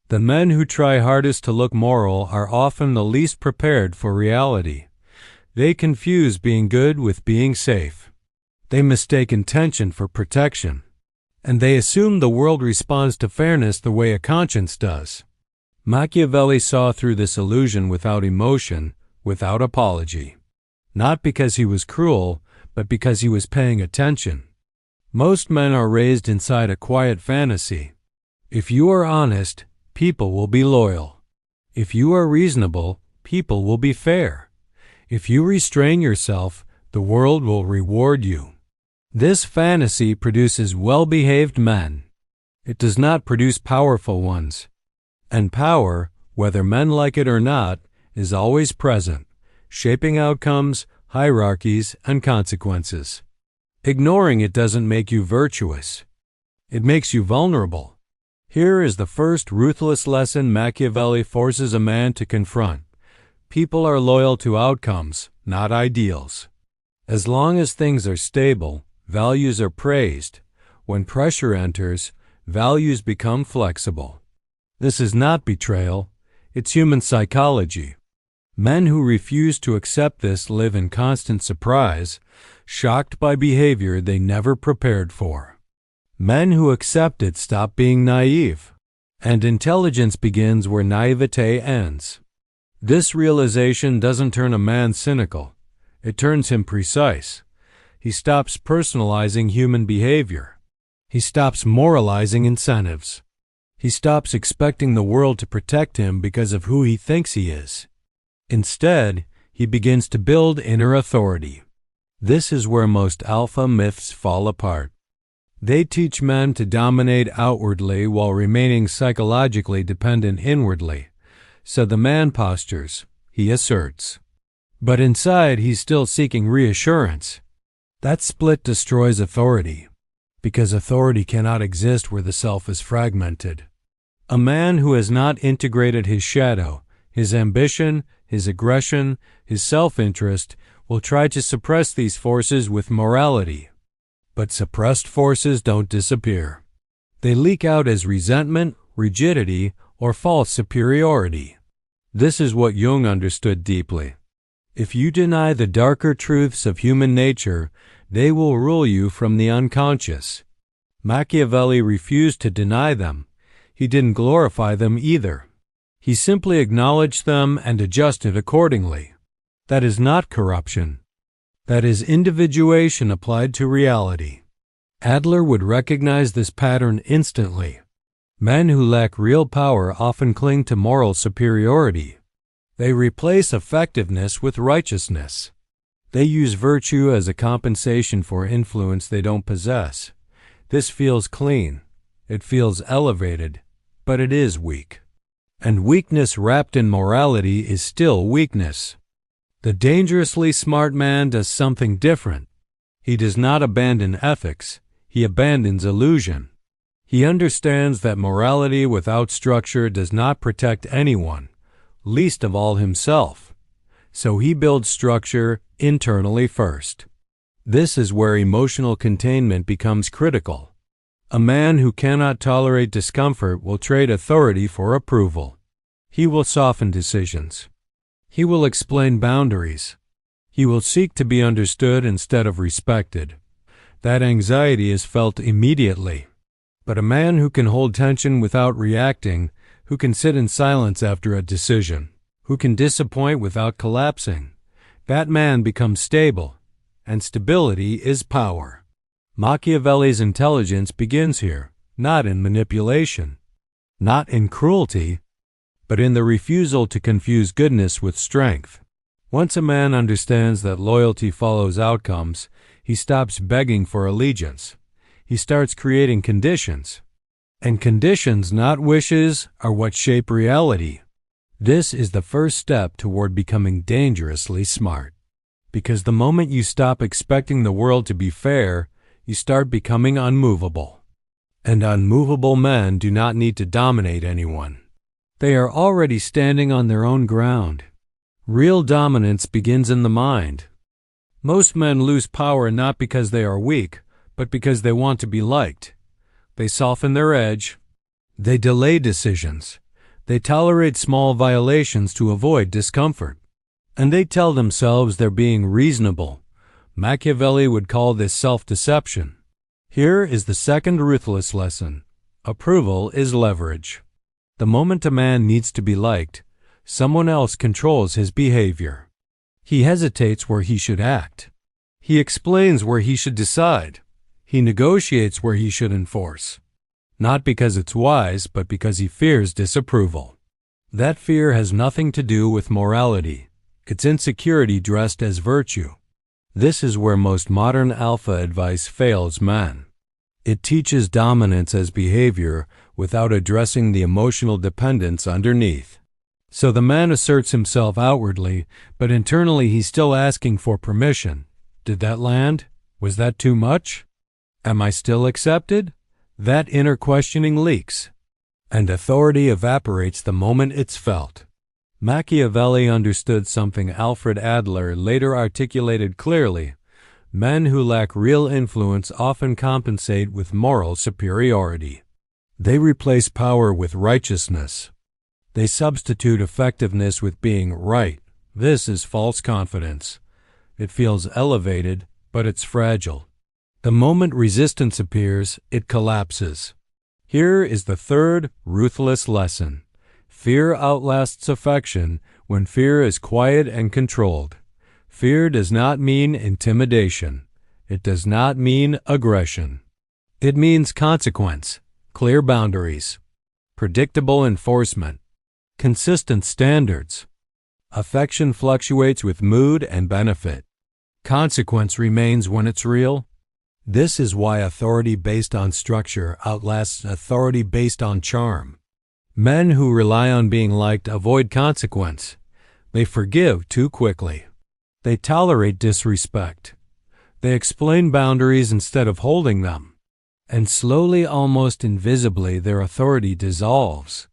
The men who try hardest to look moral are often the least prepared for reality. They confuse being good with being safe. They mistake intention for protection. And they assume the world responds to fairness the way a conscience does. Machiavelli saw through this illusion without emotion, without apology. Not because he was cruel, but because he was paying attention. Most men are raised inside a quiet fantasy. If you are honest, people will be loyal. If you are reasonable, people will be fair. If you restrain yourself, the world will reward you. This fantasy produces well-behaved men. It does not produce powerful ones. And power, whether men like it or not, is always present, shaping outcomes, hierarchies, and consequences. Ignoring it doesn't make you virtuous. It makes you vulnerable. Here is the first ruthless lesson Machiavelli forces a man to confront. People are loyal to outcomes, not ideals. As long as things are stable, values are praised. When pressure enters, values become flexible. This is not betrayal, it's human psychology. Men who refuse to accept this live in constant surprise, shocked by behavior they never prepared for. Men who accept it stop being naive, and intelligence begins where naivete ends. This realization doesn't turn a man cynical, it turns him precise. He stops personalizing human behavior. He stops moralizing incentives. He stops expecting the world to protect him because of who he thinks he is. Instead, he begins to build inner authority. This is where most alpha myths fall apart. They teach men to dominate outwardly while remaining psychologically dependent inwardly. So the man postures, he asserts. But inside, he's still seeking reassurance. That split destroys authority, because authority cannot exist where the self is fragmented. A man who has not integrated his shadow, his ambition, his aggression, his self-interest, will try to suppress these forces with morality. But suppressed forces don't disappear. They leak out as resentment, rigidity, or false superiority. This is what Jung understood deeply. If you deny the darker truths of human nature, they will rule you from the unconscious. Machiavelli refused to deny them. He didn't glorify them either. He simply acknowledged them and adjusted accordingly. That is not corruption. That is individuation applied to reality. Adler would recognize this pattern instantly. Men who lack real power often cling to moral superiority. They replace effectiveness with righteousness. They use virtue as a compensation for influence they don't possess. This feels clean. It feels elevated, but it is weak. And weakness wrapped in morality is still weakness. The dangerously smart man does something different. He does not abandon ethics. He abandons illusion. He understands that morality without structure does not protect anyone, least of all himself. So he builds structure internally first. This is where emotional containment becomes critical. A man who cannot tolerate discomfort will trade authority for approval. He will soften decisions. He will explain boundaries. He will seek to be understood instead of respected. That anxiety is felt immediately. But a man who can hold tension without reacting, who can sit in silence after a decision, who can disappoint without collapsing, that man becomes stable, and stability is power. Machiavelli's intelligence begins here, not in manipulation, not in cruelty, but in the refusal to confuse goodness with strength. Once a man understands that loyalty follows outcomes, he stops begging for allegiance. He starts creating conditions. And conditions, not wishes, are what shape reality. This is the first step toward becoming dangerously smart. Because the moment you stop expecting the world to be fair, you start becoming unmovable. And unmovable men do not need to dominate anyone. They are already standing on their own ground. Real dominance begins in the mind. Most men lose power not because they are weak, but because they want to be liked. They soften their edge. They delay decisions. They tolerate small violations to avoid discomfort. And they tell themselves they're being reasonable. Machiavelli would call this self-deception. Here is the second ruthless lesson. Approval is leverage. The moment a man needs to be liked, someone else controls his behavior. He hesitates where he should act. He explains where he should decide. He negotiates where he should enforce. Not because it's wise, but because he fears disapproval. That fear has nothing to do with morality. It's insecurity dressed as virtue. This is where most modern alpha advice fails men. It teaches dominance as behavior without addressing the emotional dependence underneath. So the man asserts himself outwardly, but internally he's still asking for permission. Did that land? Was that too much? Am I still accepted? That inner questioning leaks, and authority evaporates the moment it's felt. Machiavelli understood something Alfred Adler later articulated clearly. Men who lack real influence often compensate with moral superiority. They replace power with righteousness. They substitute effectiveness with being right. This is false confidence. It feels elevated, but it's fragile. The moment resistance appears, it collapses. Here is the third ruthless lesson. Fear outlasts affection when fear is quiet and controlled. Fear does not mean intimidation. It does not mean aggression. It means consequence, clear boundaries, predictable enforcement, consistent standards. Affection fluctuates with mood and benefit. Consequence remains when it's real. This is why authority based on structure outlasts authority based on charm. Men who rely on being liked avoid consequence. They forgive too quickly. They tolerate disrespect. They explain boundaries instead of holding them. And slowly, almost invisibly, their authority dissolves.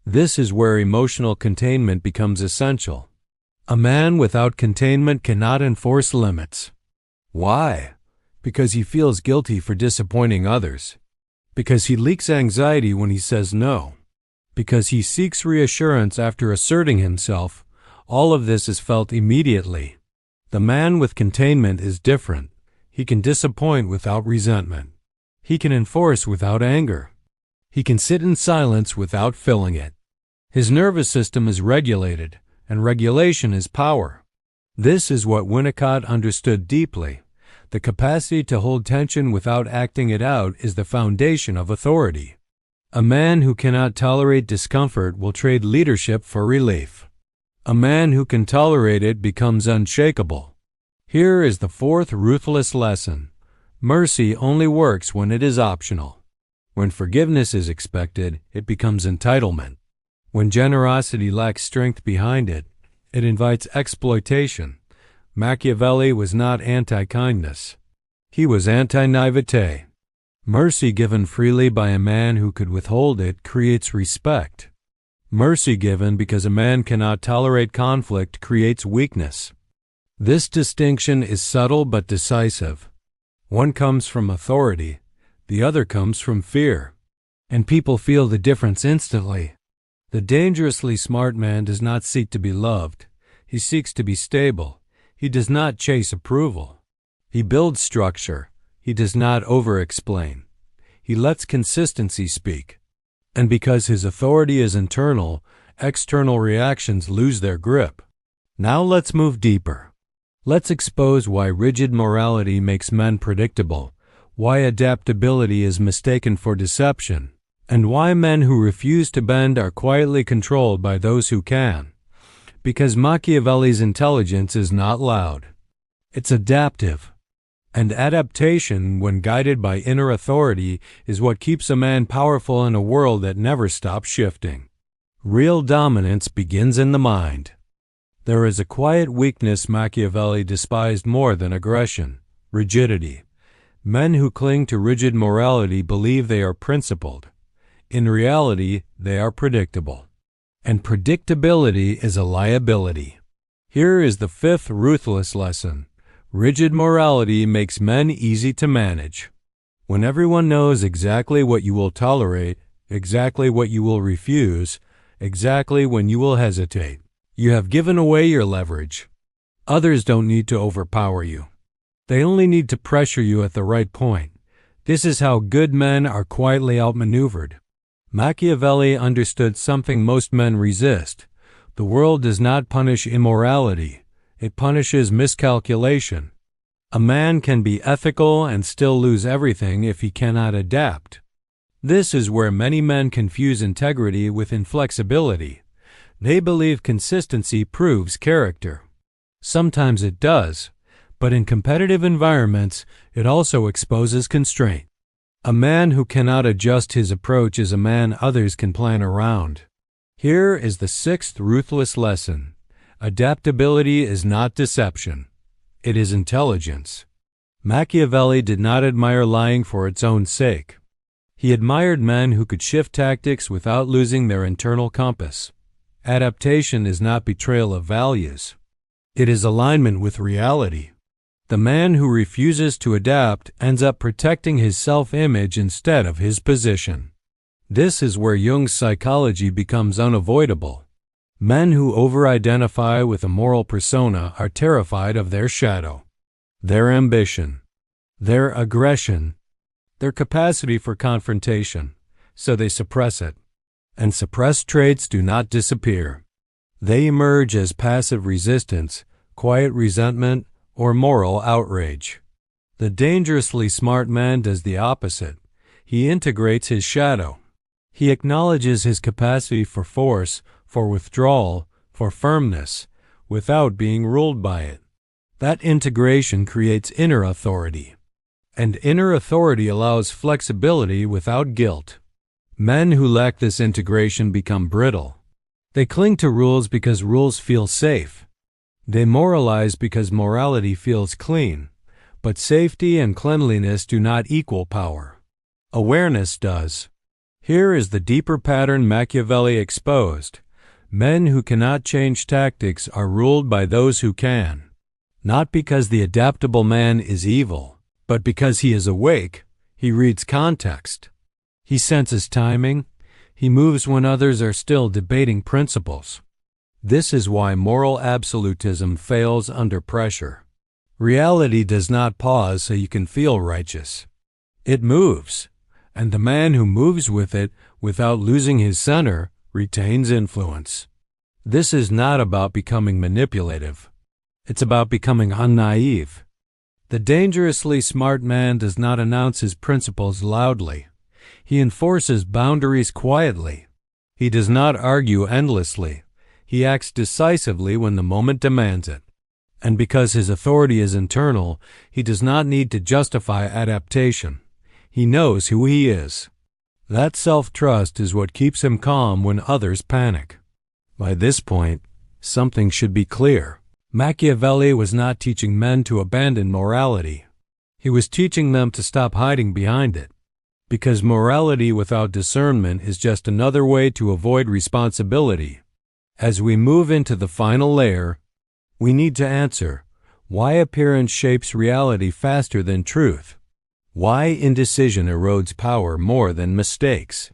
This is where emotional containment becomes essential. A man without containment cannot enforce limits. Why? Because he feels guilty for disappointing others. Because he leaks anxiety when he says no. Because he seeks reassurance after asserting himself. All of this is felt immediately. The man with containment is different. He can disappoint without resentment. He can enforce without anger. He can sit in silence without filling it. His nervous system is regulated, and regulation is power. This is what Winnicott understood deeply. The capacity to hold tension without acting it out is the foundation of authority. A man who cannot tolerate discomfort will trade leadership for relief. A man who can tolerate it becomes unshakable. Here is the fourth ruthless lesson. Mercy only works when it is optional. When forgiveness is expected, it becomes entitlement. When generosity lacks strength behind it, it invites exploitation. Machiavelli was not anti-kindness. He was anti-naivete. Mercy given freely by a man who could withhold it creates respect. Mercy given because a man cannot tolerate conflict creates weakness. This distinction is subtle but decisive. One comes from authority, the other comes from fear. And people feel the difference instantly. The dangerously smart man does not seek to be loved. He seeks to be stable. He does not chase approval. He builds structure. He does not over-explain. He lets consistency speak. And because his authority is internal, external reactions lose their grip. Now let's move deeper. Let's expose why rigid morality makes men predictable, why adaptability is mistaken for deception, and why men who refuse to bend are quietly controlled by those who can. Because Machiavelli's intelligence is not loud. It's adaptive. And adaptation, when guided by inner authority, is what keeps a man powerful in a world that never stops shifting. Real dominance begins in the mind. There is a quiet weakness Machiavelli despised more than aggression: rigidity. Men who cling to rigid morality believe they are principled. In reality, they are predictable. And predictability is a liability. Here is the fifth ruthless lesson. Rigid morality makes men easy to manage. When everyone knows exactly what you will tolerate, exactly what you will refuse, exactly when you will hesitate. You have given away your leverage. Others don't need to overpower you. They only need to pressure you at the right point. This is how good men are quietly outmaneuvered. Machiavelli understood something most men resist. The world does not punish immorality. It punishes miscalculation. A man can be ethical and still lose everything if he cannot adapt. This is where many men confuse integrity with inflexibility. They believe consistency proves character. Sometimes it does, but in competitive environments, it also exposes constraint. A man who cannot adjust his approach is a man others can plan around. Here is the sixth ruthless lesson. Adaptability is not deception. It is intelligence. Machiavelli did not admire lying for its own sake. He admired men who could shift tactics without losing their internal compass. Adaptation is not betrayal of values. It is alignment with reality. The man who refuses to adapt ends up protecting his self-image instead of his position. This is where Jung's psychology becomes unavoidable. Men who over-identify with a moral persona are terrified of their shadow, their ambition, their aggression, their capacity for confrontation, so they suppress it. And suppressed traits do not disappear. They emerge as passive resistance, quiet resentment, or moral outrage. The dangerously smart man does the opposite. He integrates his shadow. He acknowledges his capacity for force, for withdrawal, for firmness, without being ruled by it. That integration creates inner authority. And inner authority allows flexibility without guilt. Men who lack this integration become brittle. They cling to rules because rules feel safe. They moralize because morality feels clean. But safety and cleanliness do not equal power. Awareness does. Here is the deeper pattern Machiavelli exposed. Men who cannot change tactics are ruled by those who can. Not because the adaptable man is evil, but because he is awake. He reads context. He senses timing. He moves when others are still debating principles. This is why moral absolutism fails under pressure. Reality does not pause so you can feel righteous. It moves, and the man who moves with it without losing his center retains influence. This is not about becoming manipulative. It's about becoming unnaive. The dangerously smart man does not announce his principles loudly. He enforces boundaries quietly. He does not argue endlessly. He acts decisively when the moment demands it. And because his authority is internal, he does not need to justify adaptation. He knows who he is. That self-trust is what keeps him calm when others panic. By this point, something should be clear. Machiavelli was not teaching men to abandon morality. He was teaching them to stop hiding behind it. Because morality without discernment is just another way to avoid responsibility. As we move into the final layer, we need to answer why appearance shapes reality faster than truth, why indecision erodes power more than mistakes,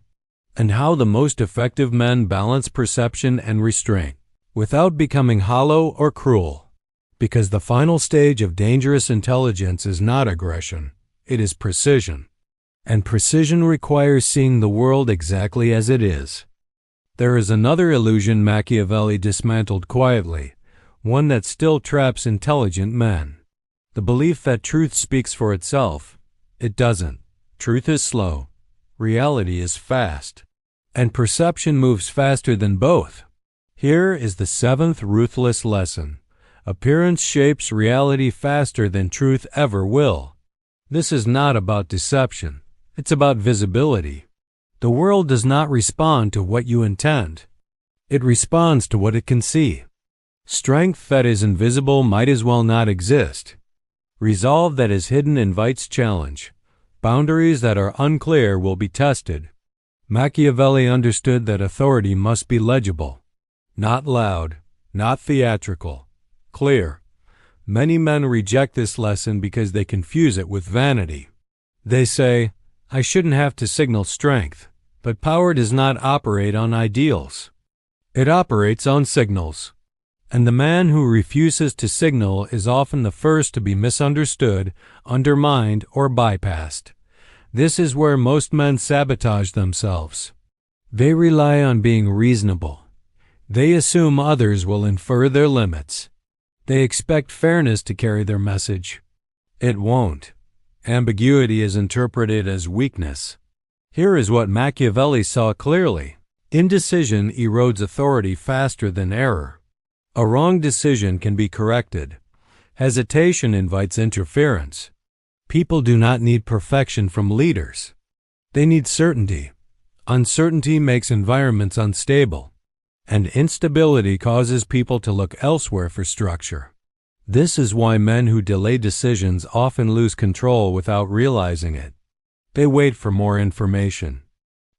and how the most effective men balance perception and restraint without becoming hollow or cruel. Because the final stage of dangerous intelligence is not aggression, it is precision. And precision requires seeing the world exactly as it is. There is another illusion Machiavelli dismantled quietly, one that still traps intelligent men. The belief that truth speaks for itself. It doesn't. Truth is slow. Reality is fast. And perception moves faster than both. Here is the seventh ruthless lesson. Appearance shapes reality faster than truth ever will. This is not about deception. It's about visibility. The world does not respond to what you intend. It responds to what it can see. Strength that is invisible might as well not exist. Resolve that is hidden invites challenge. Boundaries that are unclear will be tested. Machiavelli understood that authority must be legible. Not loud, not theatrical, clear. Many men reject this lesson because they confuse it with vanity. They say, I shouldn't have to signal strength, but power does not operate on ideals. It operates on signals. And the man who refuses to signal is often the first to be misunderstood, undermined, or bypassed. This is where most men sabotage themselves. They rely on being reasonable. They assume others will infer their limits. They expect fairness to carry their message. It won't. Ambiguity is interpreted as weakness. Here is what Machiavelli saw clearly. Indecision erodes authority faster than error. A wrong decision can be corrected. Hesitation invites interference. People do not need perfection from leaders. They need certainty. Uncertainty makes environments unstable, and instability causes people to look elsewhere for structure. This is why men who delay decisions often lose control without realizing it. They wait for more information.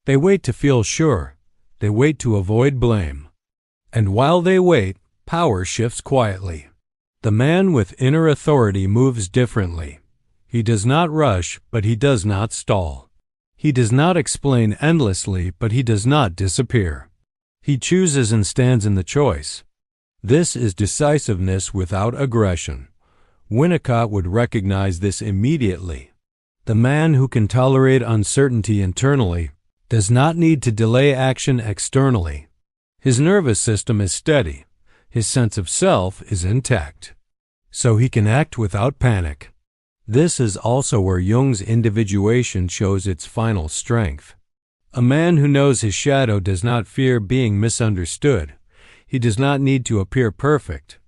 They wait to feel sure. They wait to avoid blame. And while they wait, power shifts quietly. The man with inner authority moves differently. He does not rush, but he does not stall. He does not explain endlessly, but he does not disappear. He chooses and stands in the choice. This is decisiveness without aggression. Winnicott would recognize this immediately. The man who can tolerate uncertainty internally does not need to delay action externally. His nervous system is steady. His sense of self is intact. So he can act without panic. This is also where Jung's individuation shows its final strength. A man who knows his shadow does not fear being misunderstood. He does not need to appear perfect.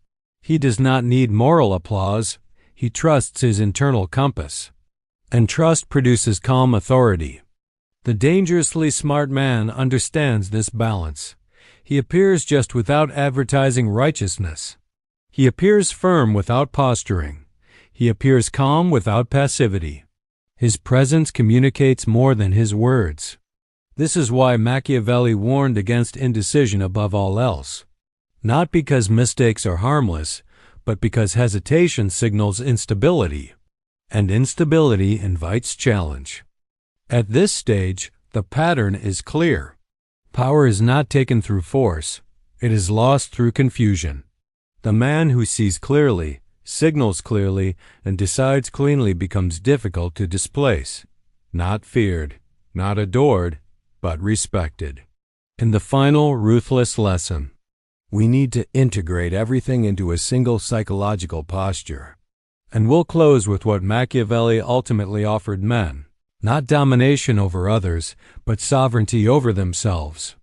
He does not need moral applause. He trusts his internal compass. And trust produces calm authority. The dangerously smart man understands this balance. He appears just without advertising righteousness. He appears firm without posturing. He appears calm without passivity. His presence communicates more than his words. This is why Machiavelli warned against indecision above all else. Not because mistakes are harmless, but because hesitation signals instability, and instability invites challenge. At this stage, the pattern is clear. Power is not taken through force. It is lost through confusion. The man who sees clearly, signals clearly, and decides cleanly becomes difficult to displace. Not feared, not adored, but respected. In the final ruthless lesson, we need to integrate everything into a single psychological posture. And we'll close with what Machiavelli ultimately offered men. Not domination over others, but sovereignty over themselves.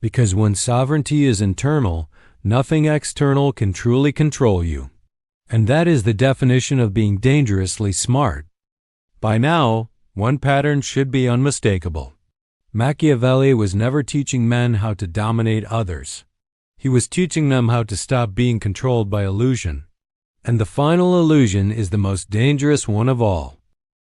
Because when sovereignty is internal, nothing external can truly control you. And that is the definition of being dangerously smart. By now, one pattern should be unmistakable. Machiavelli was never teaching men how to dominate others. He was teaching them how to stop being controlled by illusion. And the final illusion is the most dangerous one of all.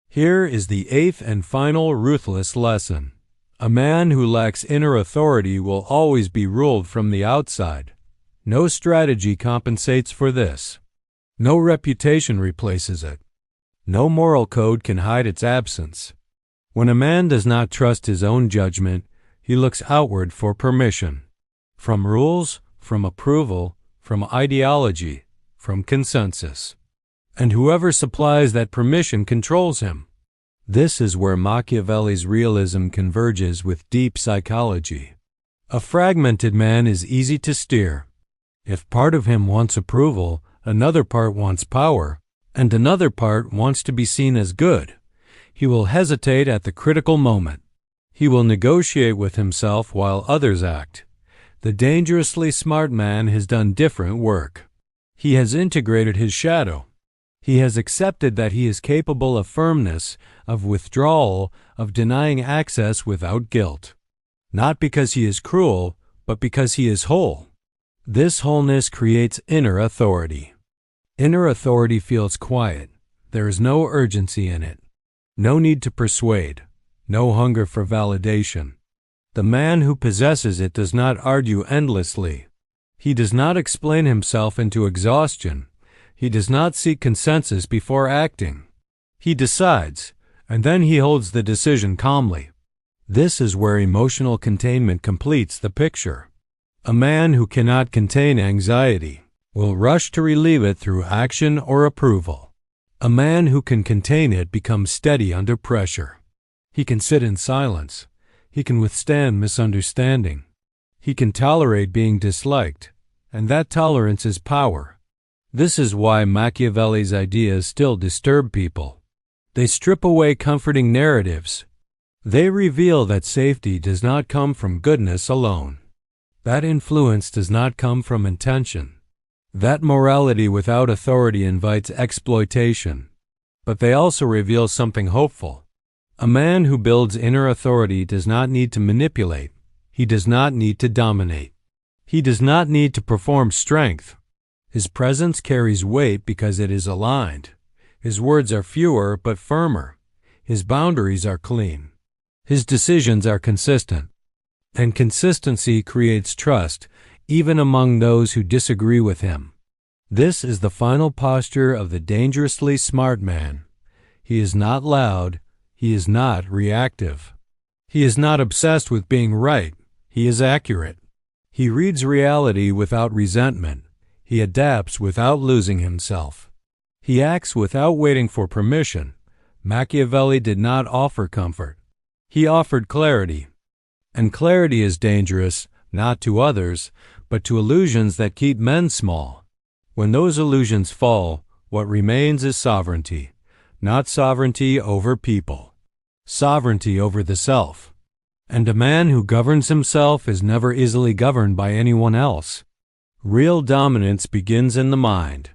Here is the eighth and final ruthless lesson. A man who lacks inner authority will always be ruled from the outside. No strategy compensates for this. No reputation replaces it. No moral code can hide its absence. When a man does not trust his own judgment, he looks outward for permission. From rules, from approval, from ideology, from consensus. And whoever supplies that permission controls him. This is where Machiavelli's realism converges with deep psychology. A fragmented man is easy to steer. If part of him wants approval, another part wants power, and another part wants to be seen as good, he will hesitate at the critical moment. He will negotiate with himself while others act. The dangerously smart man has done different work. He has integrated his shadow. He has accepted that he is capable of firmness, of withdrawal, of denying access without guilt. Not because he is cruel, but because he is whole. This wholeness creates inner authority. Inner authority feels quiet. There is no urgency in it. No need to persuade. No hunger for validation. The man who possesses it does not argue endlessly. He does not explain himself into exhaustion. He does not seek consensus before acting. He decides, and then he holds the decision calmly. This is where emotional containment completes the picture. A man who cannot contain anxiety will rush to relieve it through action or approval. A man who can contain it becomes steady under pressure. He can sit in silence. He can withstand misunderstanding. He can tolerate being disliked, and that tolerance is power. This is why Machiavelli's ideas still disturb people. They strip away comforting narratives. They reveal that safety does not come from goodness alone. That influence does not come from intention. That morality without authority invites exploitation. But they also reveal something hopeful. A man who builds inner authority does not need to manipulate. He does not need to dominate. He does not need to perform strength. His presence carries weight because it is aligned. His words are fewer but firmer. His boundaries are clean. His decisions are consistent. And consistency creates trust, even among those who disagree with him. This is the final posture of the dangerously smart man. He is not loud. He is not reactive. He is not obsessed with being right. He is accurate. He reads reality without resentment. He adapts without losing himself. He acts without waiting for permission. Machiavelli did not offer comfort. He offered clarity. And clarity is dangerous, not to others, but to illusions that keep men small. When those illusions fall, what remains is sovereignty. Not sovereignty over people. Sovereignty over the self. And a man who governs himself is never easily governed by anyone else. Real dominance begins in the mind.